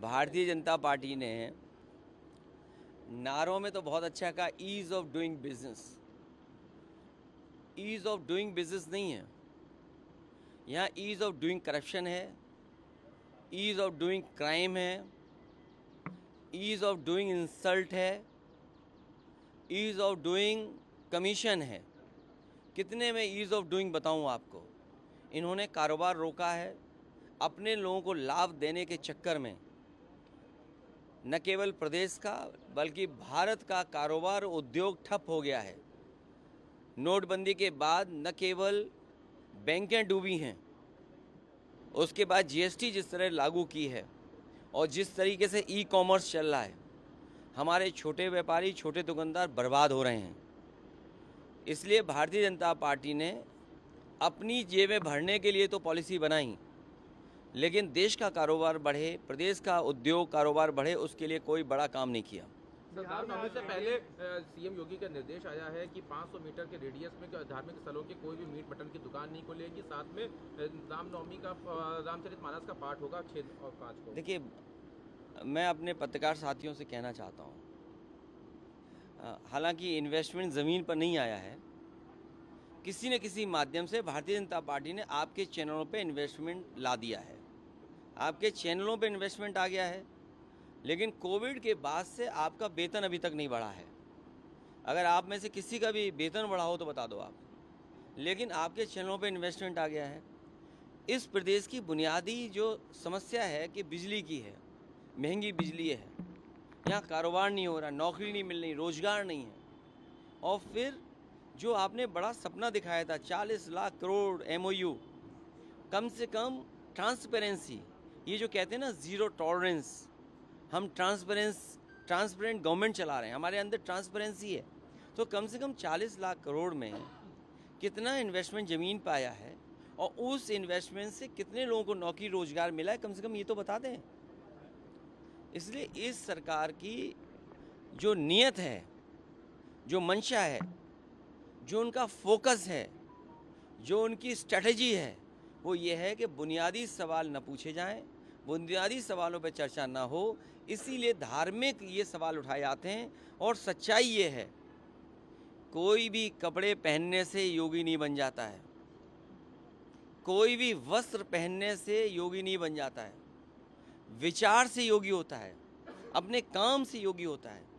Bharatiya Janata party ने नारों में तो बहुत अच्छा कहा, ease of doing business. Ease of doing business नहीं है, यहाँ ईज ऑफ डूइंग करप्शन है, ईज ऑफ डूइंग क्राइम है, ईज ऑफ डूइंग इंसल्ट है, ईज ऑफ डूइंग कमीशन है। कितने में ईज ऑफ डूइंग बताऊं आपको। इन्होंने कारोबार रोका है, अपने लोगों को लाभ देने के चक्कर में न केवल प्रदेश का बल्कि भारत का कारोबार उद्योग ठप हो गया है। नोटबंदी के बाद न केवल बैंकें डूबी हैं, उसके बाद जीएसटी जिस तरह लागू की है और जिस तरीके से ई कॉमर्स चल रहा है, हमारे छोटे व्यापारी, छोटे दुकानदार बर्बाद हो रहे हैं। इसलिए भारतीय जनता पार्टी ने अपनी जेबें भरने के लिए तो पॉलिसी बनाई, लेकिन देश का कारोबार बढ़े, प्रदेश का उद्योग कारोबार बढ़े, उसके लिए कोई बड़ा काम नहीं किया। रामनवमी से पहले सीएम योगी का निर्देश आया है कि 500 मीटर के रेडियस में धार्मिक स्थलों के कोई भी मीट मटन की दुकान नहीं खुलेगी। साथ में रामनवमी का रामचरितमानस का पाठ होगा 6 और 5 को। देखिए, मैं अपने पत्रकार साथियों से कहना चाहता हूँ, हालांकि इन्वेस्टमेंट ज़मीन पर नहीं आया है, किसी न किसी माध्यम से भारतीय जनता पार्टी ने आपके चैनलों पे इन्वेस्टमेंट ला दिया है, आपके चैनलों पे इन्वेस्टमेंट आ गया है। लेकिन कोविड के बाद से आपका वेतन अभी तक नहीं बढ़ा है। अगर आप में से किसी का भी वेतन बढ़ा हो तो बता दो आप। लेकिन आपके चैनलों पे इन्वेस्टमेंट आ गया है। इस प्रदेश की बुनियादी जो समस्या है कि बिजली की है, महंगी बिजली है, यहाँ कारोबार नहीं हो रहा, नौकरी नहीं मिल रही, रोजगार नहीं है। और फिर जो आपने बड़ा सपना दिखाया था 40 लाख करोड़ एमओयू, कम से कम ट्रांसपेरेंसी, ये जो कहते हैं ना ज़ीरो टॉलरेंस, हम ट्रांसपेरेंट गवर्नमेंट चला रहे हैं, हमारे अंदर ट्रांसपेरेंसी है। तो कम से कम 40 लाख करोड़ में कितना इन्वेस्टमेंट ज़मीन पे आया है और उस इन्वेस्टमेंट से कितने लोगों को नौकरी रोजगार मिला है, कम से कम ये तो बता दें। इसलिए इस सरकार की जो नीयत है, जो मंशा है, जो उनका फोकस है, जो उनकी स्ट्रेटजी है, वो ये है कि बुनियादी सवाल न पूछे जाएं, बुनियादी सवालों पर चर्चा ना हो। इसीलिए धार्मिक ये सवाल उठाए जाते हैं। और सच्चाई ये है, कोई भी कपड़े पहनने से योगी नहीं बन जाता है, कोई भी वस्त्र पहनने से योगी नहीं बन जाता है। विचार से योगी होता है, अपने काम से योगी होता है।